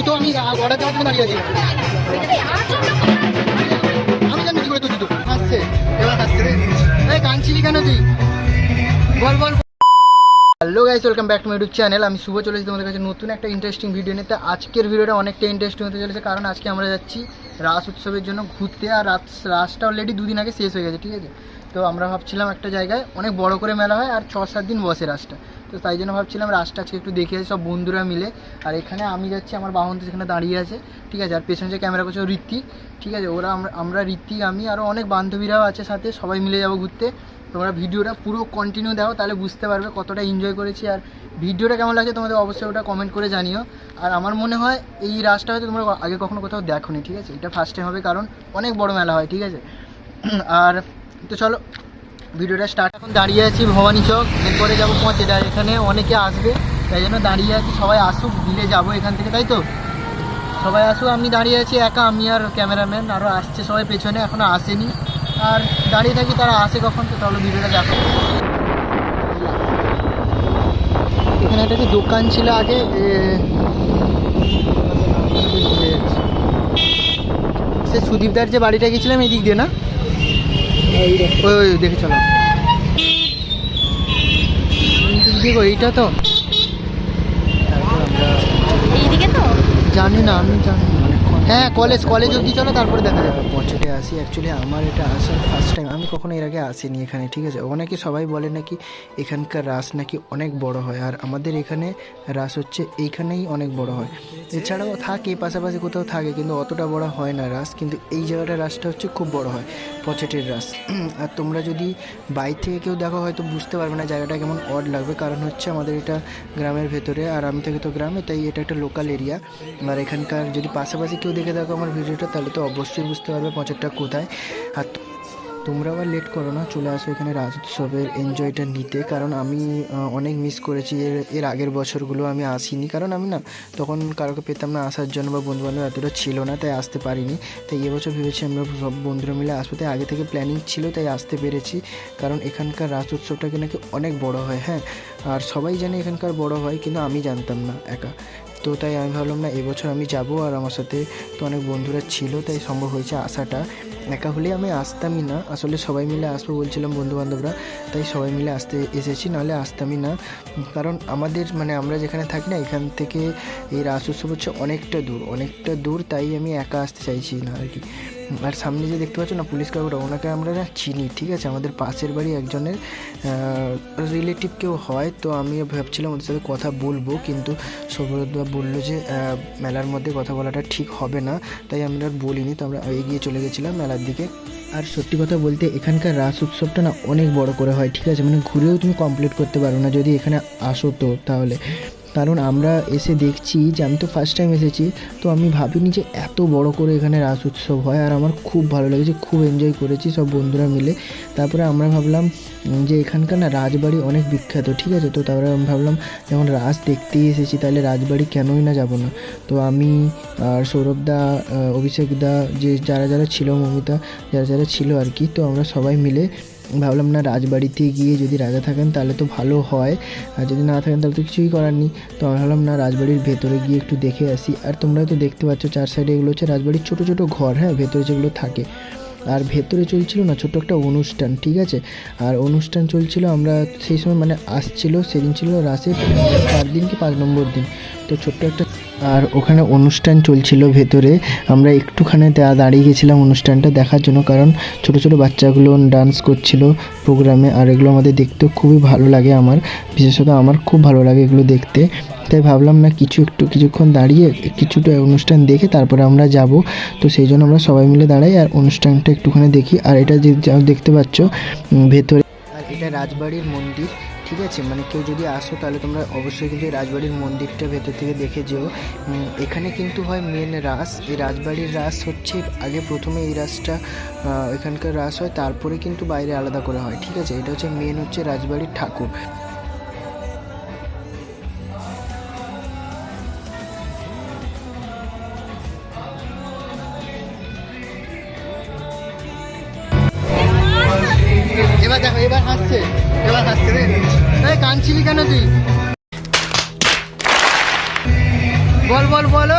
তো আমি অর্ডার দেওয়ার জন্য দাঁড়িয়ে আছি। আমি জানি কি করে তুই হাসছে, এবার হাসছে রে। এই কাঁদছিলি কেন তুই? বল বল। Hello guys, welcome back to my YouTube channel. আমি শুভ চলেছি তোমাদের কাছে নতুন একটা ইন্টারেস্টিং ভিডিও নিতে। আজকের ভিডিওটা অনেকটা ইন্টারেস্টিং হতে চলেছে, কারণ আজকে আমরা যাচ্ছি রাস উৎসবের জন্য ঘুরতে। আর রাসটা অলরেডি দুদিন আগে শেষ হয়ে গেছে, ঠিক আছে। তো আমরা ভাবছিলাম একটা জায়গায় অনেক বড় করে মেলা হয় আর 6-7 দিন বসে রাসটা। তো তাই জন্য ভাবছিলাম রাসটা আজকে একটু দেখে আসি সব বন্ধুরা মিলে। আর এখানে আমি যাচ্ছি, আমার বাহন তো সেখানে দাঁড়িয়ে আছে, ঠিক আছে। আর পেছনে যে ক্যামেরা করছে ঋত্বিক, ঠিক আছে। ওরা আমরা ঋত্বিক, আমি আরও অনেক বান্ধবীরাও আছে সাথে, সবাই মিলে যাবো ঘুরতে। তোমরা ভিডিওটা পুরো কন্টিনিউ দাও, তাহলে বুঝতে পারবে কতটা এনজয় করেছি। আর ভিডিওটা কেমন লাগছে তোমাদের অবশ্যই ওটা কমেন্ট করে জানিও। আর আমার মনে হয় এই রাসটা হয়তো তোমরা আগে কখনো কোথাও দেখোনি, ঠিক আছে। এটা ফার্স্ট টাইম হবে, কারণ অনেক বড় মেলা হয়, ঠিক আছে। আর তো চলো ভিডিওটা স্টার্ট। এখন দাঁড়িয়ে আছি ভবানী চক, এরপরে যাবো পৌঁছেটা। এখানে অনেকে আসবে, তাই জন্য দাঁড়িয়ে আছি। সবাই আসুক, দিলে যাবো এখান থেকে, তাই তো। সবাই আসুক, আমি দাঁড়িয়ে আছি একা, আমি আর ক্যামেরাম্যান। আরও আসছে সবাই পেছনে, এখনও আসেনি। আর দাঁড়িয়ে থাকি, তারা আসে কখন, তো তাহলে ভিডিওটা দেখো। এখানে একটা যে দোকান ছিল আগে, সে সুদীপদার যে বাড়িটা গেছিলাম এই দিক দিয়ে না, ওই দেখে চলো এইটা তো। এইদিকে তো জানি না, আমি জানি না। হ্যাঁ, কলেজ অবধি চলো, তারপরে দেখা যাবে। পঞ্চায়েতে আসি, অ্যাকচুয়ালি আমার এটা আসার ফার্স্ট টাইম। আমি কখনো এর আগে আসিনি এখানে, ঠিক আছে। অনেকে সবাই বলে নাকি এখানকার রাস নাকি অনেক বড় হয়, আর আমাদের এখানে রাস হচ্ছে এইখানেই অনেক বড় হয়। এছাড়াও থাকে পাশাপাশি কোথাও থাকে, কিন্তু অতটা বড় হয় না রাস। কিন্তু এই জায়গাটা রাসটা হচ্ছে খুব বড় হয়, পঞ্চায়েতের রাস। আর তোমরা যদি বাইরে থেকে কেউ দেখো হয়তো বুঝতে পারবে না জায়গাটা কেমন অড লাগবে, কারণ হচ্ছে আমাদের এটা গ্রামের ভেতরে, আর আমি থাকি তো গ্রামে, তাই এটা একটা লোকাল এরিয়া। আর এখানকার যদি পাশাপাশি কেউ দেখে থাকো আমার ভিডিওটা, তাহলে তো অবশ্যই বুঝতে পারবে পঞ্চায়েতটা কোথায়। আর তোমরা আবার লেট করো না, চলে আসো এখানে রাস উৎসবের এনজয়টা নিতে। কারণ আমি অনেক মিস করেছি এর আগের বছরগুলো আমি আসিনি, কারণ আমি না তখন কারোকে পেতাম না আসার জন্য, বা বন্ধুবান্ধব এতটা ছিল না, তাই আসতে পারিনি। তাই এবছর ভেবেছি আমরা সব বন্ধুরা মিলে আসবো, তাই আগে থেকে প্ল্যানিং ছিল, তাই আসতে পেরেছি। কারণ এখানকার রাস উৎসবটাকে নাকি অনেক বড় হয়, হ্যাঁ। আর সবাই জানে এখানকার বড় হয়, কিন্তু আমি জানতাম না একা। তো তাই আমি ভাবলাম না এবছর আমি যাব, আর আমার সাথে তো অনেক বন্ধুরা ছিল, তাই সম্ভব হয়েছে আসাটা। একা হলে আমি আসতামই না, আসলে সবাই মিলে আসবো বলছিলাম বন্ধুবান্ধবরা, তাই সবাই মিলে এসেছি, নাহলে আসতামই না। কারণ আমাদের মানে আমরা যেখানে থাকি না, এখান থেকে এই রাস উৎসব হচ্ছে অনেকটা দূর, তাই আমি একা আসতে চাইছি না আর কি। আর সামনে যে দেখতে পাচ্ছ না পুলিশ কাকুরা, ওনাকে আমরা না চিনি, ঠিক আছে। আমাদের পাশের বাড়ি একজনের রিলেটিভ কেউ হয়, তো আমি ভাবছিলাম ওদের সাথে কথা বলবো, কিন্তু সৌরভদা বললো যে মেলার মধ্যে কথা বলাটা ঠিক হবে না, তাই আমরা আর বলিনি। তো আমরা এগিয়ে চলে গেছিলাম মেলার দিকে। আর সত্যি কথা বলতে এখানকার রাস উৎসবটা না অনেক বড় করে হয়, ঠিক আছে। মানে ঘুরেও তুমি কমপ্লিট করতে পারো না যদি এখানে আসো তো, তাহলে। কারণ আমরা এসে দেখছি যে, আমি তো ফার্স্ট টাইম এসেছি, তো আমি ভাবিনি যে এত বড় করে এখানে রাস উৎসব হয়। আর আমার খুব ভালো লেগেছে, খুব এনজয় করেছি সব বন্ধুরা মিলে। তারপরে আমরা ভাবলাম যে এখানকার না রাজবাড়ি অনেক বিখ্যাত, ঠিক আছে। তো তারপরে আমি ভাবলাম যখন রাস দেখতেই এসেছি, তাহলে রাজবাড়ি কেনই না যাব না। তো আমি আর সৌরভদা, অভিষেকদা, যে যারা ছিল, মমিতা, যারা ছিল আর কি, তো আমরা সবাই মিলে ভাবলাম না রাজবাড়িতে গিয়ে যদি রাজা থাকেন তাহলে তো ভালো হয়, আর যদি না থাকেন তাহলে তো কিছুই করার নেই। তো আমি ভাবলাম না রাজবাড়ির ভেতরে গিয়ে একটু দেখে আসি। আর তোমরা তো দেখতে পাচ্ছ চার সাইডে এগুলো হচ্ছে রাজবাড়ির ছোটো ছোটো ঘর, হ্যাঁ, ভেতরে যেগুলো থাকে। আর ভেতরে চলছিল না ছোট্ট একটা অনুষ্ঠান, ঠিক আছে। আর অনুষ্ঠান চলছিল, আমরা সেই সময় মানে আসছিল, সেদিন ছিল রাসের 4 দিন কি 5 নম্বর দিন, তো ছোট্ট একটা। আর ওখানে অনুষ্ঠান চলছিল ভেতরে, আমরা একটুখানি দাঁড়িয়ে গেছিলাম অনুষ্ঠানটা দেখার জন্য, কারণ ছোট ছোট বাচ্চাগুলো ডান্স করছিল প্রোগ্রামে। আর এগুলো আমাদের দেখতেও খুবই ভালো লাগে, বিশেষত আমার খুব ভালো লাগে এগুলো দেখতে। তাই ভাবলাম না কিছুক্ষণ দাঁড়িয়ে কিছুটা অনুষ্ঠান দেখে তারপরে আমরা যাব। তো সেই জন্য আমরা সবাই মিলে দাঁড়াই আর অনুষ্ঠানটা একটুখানি দেখি। আর এটা যে দেখতে পাচ্ছ ভেতরে, আর এটা রাজবাড়ির মন্দির, ঠিক আছে। মানে কেউ যদি আসো তাহলে তোমরা অবশ্যই কিন্তু রাজবাড়ির মন্দিরটা ভেতর থেকে দেখে যেও। এখানে কিন্তু হয় মেন রাস, এই রাজবাড়ির রাস হচ্ছে আগে, প্রথমে এই রাসটা এখানকার রাস হয়, তারপরে কিন্তু বাইরে আলাদা করে হয়, ঠিক আছে। এটা হচ্ছে মেন হচ্ছে রাজবাড়ির ঠাকুর। এবার দেখো, এবার হাসছে রে। এই কাঁদছিলি কেন তুই? বল।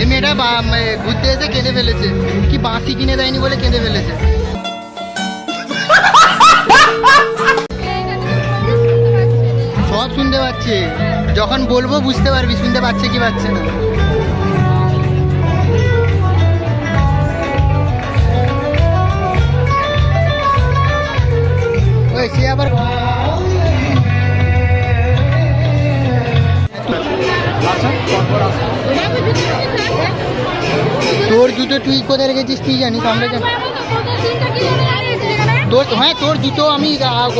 এই মেয়েটা ঘুরতে এসে কেঁদে ফেলেছে, কি বাঁশি কিনে দেয়নি বলে কেঁদে ফেলেছে। সব শুনতে পাচ্ছে, যখন বলবো বুঝতে পারবি শুনতে পাচ্ছে কি পাচ্ছে না। ওই সে আবার তোর জুতো তুই কোথায় রেখেছিস তুই জানিস, আমরা জানি। তোর হ্যাঁ তোর জুতো আমি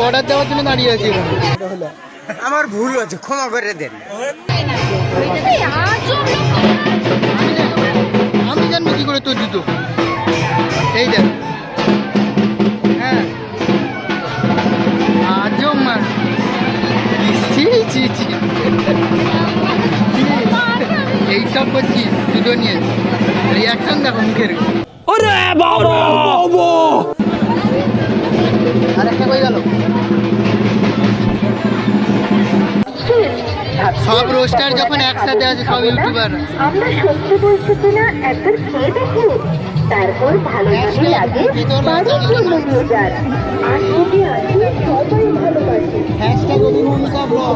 অর্ডার দেওয়ার জন্য দাঁড়িয়ে আছি এখানে। আমার ভুল হচ্ছে, ক্ষমা করে দেন। আমি জানবো কি করে তোর জুতো, এই দেখ। হ্যাঁ আজব মার, এইসব করছিস জুতো নিয়ে, রিয়াকশন দেখো মুখের। আর একটা কই গেল, সব রোস্টার যখন একসাথে আছে সব ইউটিউবার। আমরা সত্যি বলছি কিনা একবার খেয়ে দেখুন, তারপর ভালো যদি লাগে বাড়ির জন্য নিয়ে যান। আর যদি আসি সবাই ভালোবাসে। হ্যাশট্যাগ অভিমন্যুতা ব্লগ।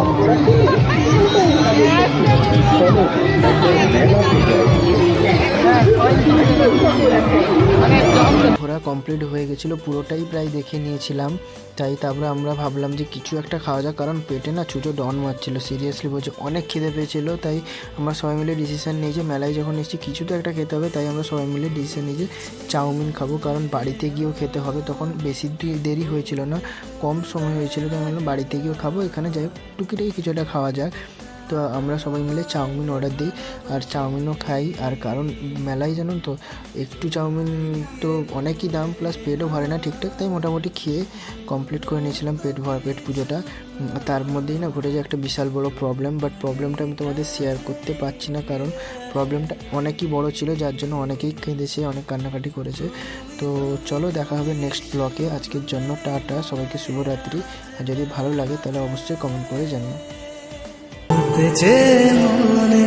ঘোরা কমপ্লিট হয়ে গেছিলো, পুরোটাই প্রায় দেখে নিয়েছিলাম। তাই তারপরে আমরা ভাবলাম যে কিছু একটা খাওয়া যাক, কারণ পেটে না ছুঁচো ডন মারছিল, সিরিয়াসলি বলছে অনেক খিদে পেয়েছিলো। তাই আমরা সবাই মিলে ডিসিশান নিই যে মেলায় যখন এসেছি কিছু তো একটা খেতে হবে। তাই আমরা সবাই মিলে ডিসিশান নিই যে চাউমিন খাবো, কারণ বাড়িতে গিয়েও খেতে হবে। তখন বেশি দেরি হয়েছিল না, কম সময় হয়েছিল, তাই আমরা বাড়িতে গিয়েও খাবো, এখানে যাই টুকিটাকি কিছু একটা খাওয়া যাক। তো আমরা সবাই মিলে চাউমিন অর্ডার দিই আর চাউমিনও খাই। আর কারণ মেলায় জানুন তো একটু চাউমিন তো অনেকই দাম, প্লাস পেটও ভরে না ঠিকঠাক, তাই মোটামুটি খেয়ে কমপ্লিট করে নিয়েছিলাম পেট পুজোটা। তার মধ্যেই না ঘটে যায় একটা বিশাল বড় প্রবলেম, বাট প্রবলেমটা আমি তোমাদের শেয়ার করতে পারছি না, কারণ প্রবলেমটা অনেকই বড় ছিল, যার জন্য অনেকেই কেঁদেছে, অনেক কান্নাকাটি করেছে। তো চলো দেখা হবে নেক্সট ব্লগে, আজকের জন্য টাটা, সবাইকে শুভরাত্রি। আর যদি ভালো লাগে তাহলে অবশ্যই কমেন্ট করে জানিও। বেঁচে মনে